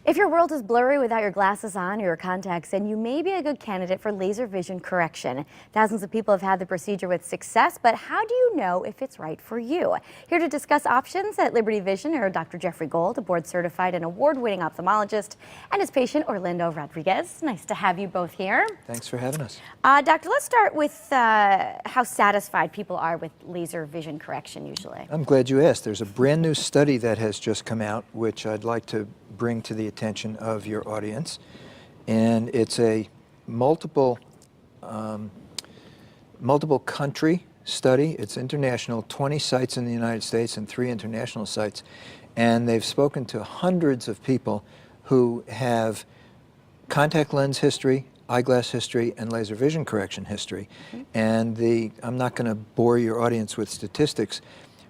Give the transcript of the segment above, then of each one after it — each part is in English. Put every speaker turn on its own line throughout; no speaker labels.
If your world is blurry without your glasses on or your contacts in, you may be a good candidate for laser vision correction. Thousands of people have had the procedure with success, but how do you know if it's right for you? Here to discuss options at Liberty Vision are Dr. Jeffrey Gold, a board-certified and award-winning ophthalmologist, and his patient, Orlando Rodriguez. Nice to have you both here.
Thanks for having us.
Doctor, let's start with how satisfied people are with laser vision correction usually.
I'm glad you asked. There's a brand new study that has just come out, which I'd like to bring to the attention of your audience. And it's a multiple country study. It's international, 20 sites in the United States and 3 international sites. And they've spoken to hundreds of people who have contact lens history, eyeglass history, and laser vision correction history. And I'm not going to bore your audience with statistics,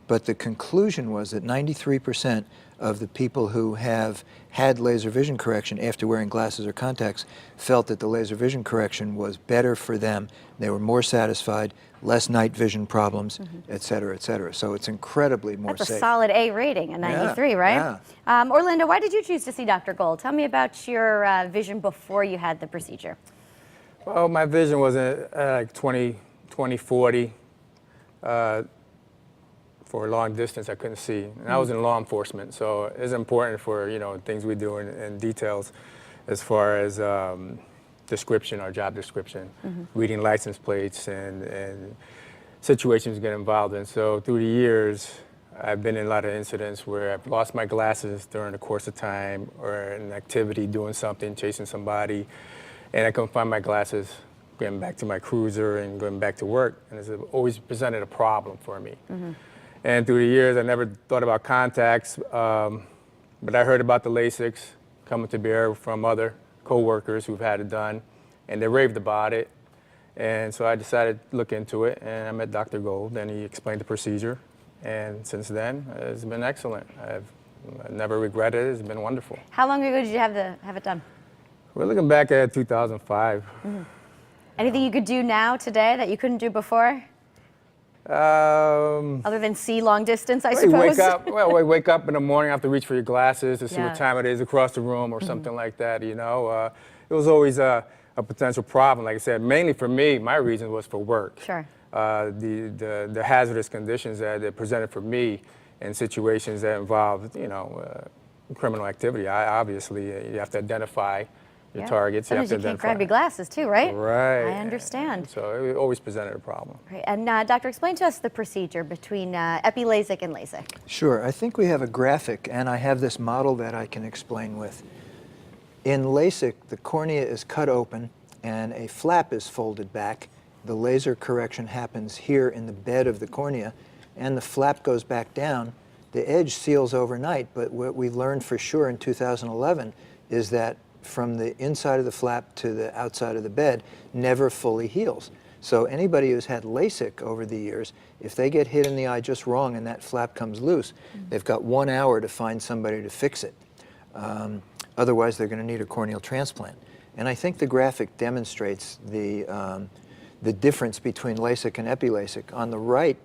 but the conclusion was that 93% of the people who have had laser vision correction after wearing glasses or contacts felt that the laser vision correction was better for them. They were more satisfied, less night vision problems, et cetera, et cetera. So it's incredibly more safe.
That's a solid A rating, a 93, right?
Yeah.
Orlando, why did you choose to see Dr. Gold? Tell me about your vision before you had the procedure.
Well, my vision was like 20/40. For a long distance, I couldn't see. And I was in law enforcement, so it's important for, things we do in details as far as description, our job description, reading license plates and situations get involved in. So through the years, I've been in a lot of incidents where I've lost my glasses during the course of time or an activity, doing something, chasing somebody, and I couldn't find my glasses, getting back to my cruiser and going back to work, and it's always presented a problem for me. And through the years, I never thought about contacts, but I heard about the LASIKs coming to bear from other coworkers who've had it done, and they raved about it. And so I decided to look into it, and I met Dr. Gold, and he explained the procedure. And since then, it's been excellent. I've never regretted it. It's been wonderful.
How long ago did you have it done?
We're looking back at 2005.
Anything you could do now, today, that you couldn't do before? Other than see long distance, I suppose?
Wake up in the morning, have to reach for your glasses to see what time it is across the room or something like that, It was always a potential problem. Like I said, mainly for me, my reason was for work.
Sure.
The hazardous conditions that presented for me in situations that involved, criminal activity. Obviously, you have to identify your targets.
Sometimes you can't grab your glasses too, right?
Right.
I understand.
So it always presented a problem.
Right. And doctor, explain to us the procedure between epi-LASIK and LASIK.
Sure. I think we have a graphic, and I have this model that I can explain with. In LASIK, the cornea is cut open, and a flap is folded back. The laser correction happens here in the bed of the cornea, and the flap goes back down. The edge seals overnight, but what we learned for sure in 2011 is that from the inside of the flap to the outside of the bed never fully heals. So anybody who's had LASIK over the years, if they get hit in the eye just wrong and that flap comes loose, they've got 1 hour to find somebody to fix it. Otherwise, they're going to need a corneal transplant. And I think the graphic demonstrates the difference between LASIK and epi-LASIK. On the right,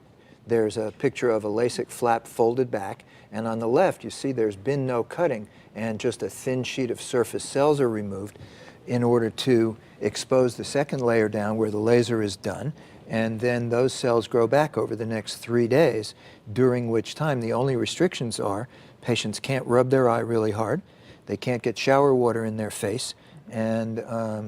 there's a picture of a LASIK flap folded back, and on the left, you see there's been no cutting, and just a thin sheet of surface cells are removed in order to expose the second layer down where the laser is done, and then those cells grow back over the next 3 days, during which time the only restrictions are patients can't rub their eye really hard, they can't get shower water in their face, and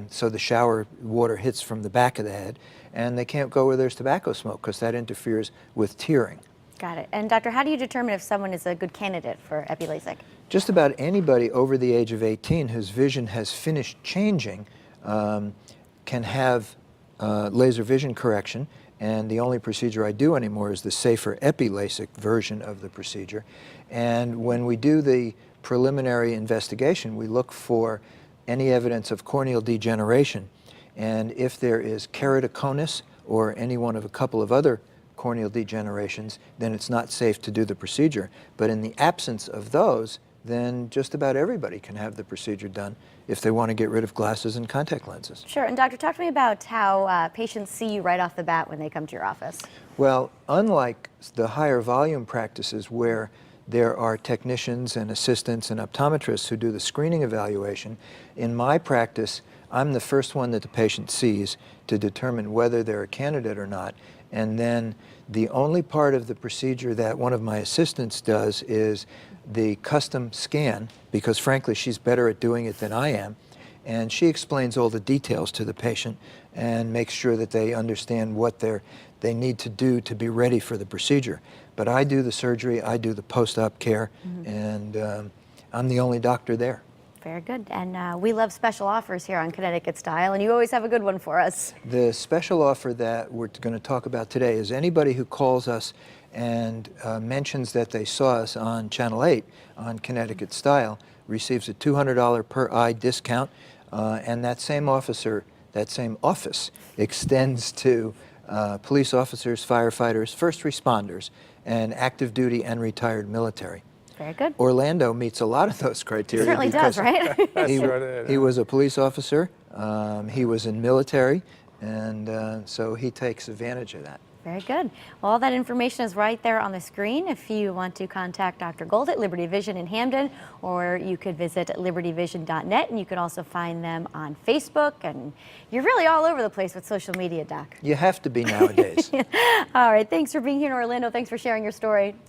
so the shower water hits from the back of the head, and they can't go where there's tobacco smoke because that interferes with tearing.
Got it. And doctor, how do you determine if someone is a good candidate for epi-LASIK?
Just about anybody over the age of 18 whose vision has finished changing can have laser vision correction, and the only procedure I do anymore is the safer epi-LASIK version of the procedure. And when we do the preliminary investigation, we look for any evidence of corneal degeneration. And if there is keratoconus or any one of a couple of other corneal degenerations, then it's not safe to do the procedure. But in the absence of those, then just about everybody can have the procedure done if they want to get rid of glasses and contact lenses.
Sure. And doctor, talk to me about how patients see you right off the bat when they come to your office.
Well, unlike the higher volume practices where there are technicians and assistants and optometrists who do the screening evaluation. In my practice, I'm the first one that the patient sees to determine whether they're a candidate or not. And then the only part of the procedure that one of my assistants does is the custom scan, because frankly she's better at doing it than I am. And she explains all the details to the patient and makes sure that they understand what they need to do to be ready for the procedure. But I do the surgery, I do the post-op care, and I'm the only doctor there.
Very good. And we love special offers here on Connecticut Style, and you always have a good one for us.
The special offer that we're going to talk about today is anybody who calls us and mentions that they saw us on Channel 8 on Connecticut Style receives a $200 per eye discount, and that same office extends to police officers, firefighters, first responders, and active duty and retired military.
Very good.
Orlando meets a lot of those criteria.
It certainly does, right?
He was a police officer, he was in military, and so he takes advantage of that.
Very good. Well, all that information is right there on the screen if you want to contact Dr. Gold at Liberty Vision in Hamden, or you could visit libertyvision.net, and you can also find them on Facebook, and you're really all over the place with social media, Doc.
You have to be nowadays.
All right, thanks for being here in Orlando. Thanks for sharing your story.